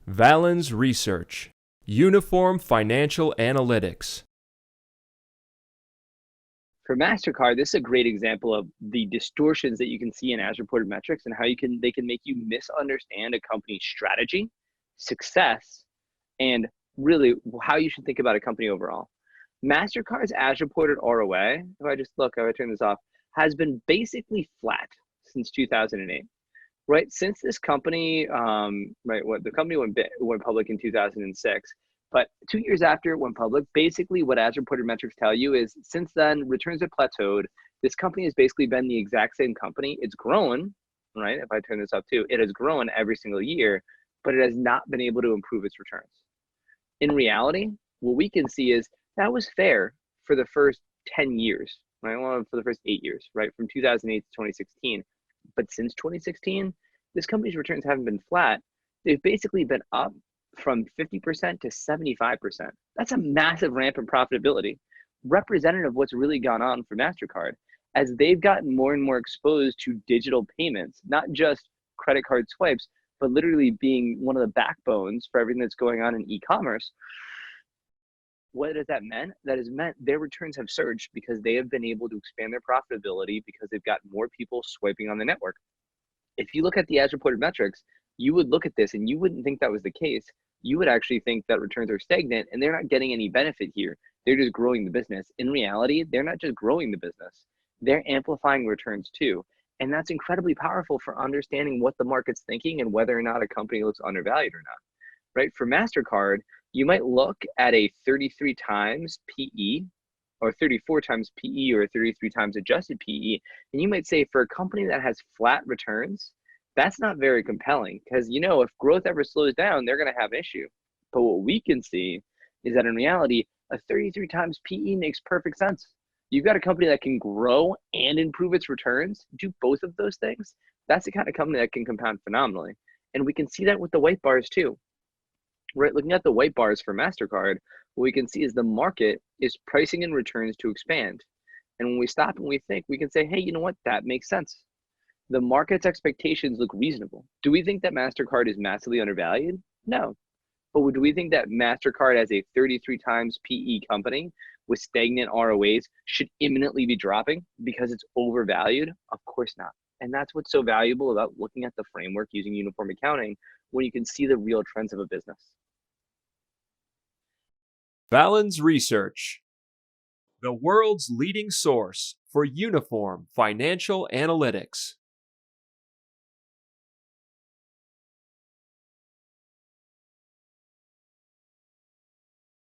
Valens Research, Uniform Financial Analytics. For Mastercard, this is a great example of the distortions that you can see in as-reported metrics and how they can make you misunderstand a company's strategy, success, and really how you should think about a company overall. Mastercard's as-reported ROA, if I turn this off, has been basically flat since 2008. Right, since this company, the company went public in 2006, but 2 years after it went public, basically what as-reported metrics tell you is since then returns have plateaued. This company has basically been the exact same company. It's grown, right? If I turn this up too, it has grown every single year, but it has not been able to improve its returns. In reality, what we can see is that was fair for the first 10 years, right? Well, for the first 8 years, right? From 2008 to 2016. But since 2016, this company's returns haven't been flat. They've basically been up from 50% to 75%. That's a massive ramp in profitability, representative of what's really gone on for MasterCard as they've gotten more and more exposed to digital payments, not just credit card swipes, but literally being one of the backbones for everything that's going on in e-commerce. What has that meant? That has meant their returns have surged because they have been able to expand their profitability because they've got more people swiping on the network. If you look at the as-reported metrics, you would look at this and you wouldn't think that was the case. You would actually think that returns are stagnant and they're not getting any benefit here. They're just growing the business. In reality, they're not just growing the business. They're amplifying returns too. And that's incredibly powerful for understanding what the market's thinking and whether or not a company looks undervalued or not. Right? For MasterCard, you might look at a 33 times PE or 34 times PE or 33 times adjusted PE. And you might say for a company that has flat returns, that's not very compelling because, if growth ever slows down, they're going to have an issue. But what we can see is that in reality, a 33 times PE makes perfect sense. You've got a company that can grow and improve its returns, do both of those things. That's the kind of company that can compound phenomenally. And we can see that with the white bars too. Right, looking at the white bars for MasterCard, what we can see is the market is pricing in returns to expand. And when we stop and we think, we can say, hey, you know what? That makes sense. The market's expectations look reasonable. Do we think that MasterCard is massively undervalued? No. But do we think that MasterCard as a 33 times PE company with stagnant ROAs should imminently be dropping because it's overvalued? Of course not. And that's what's so valuable about looking at the framework using uniform accounting when you can see the real trends of a business. Valens Research, the world's leading source for uniform financial analytics.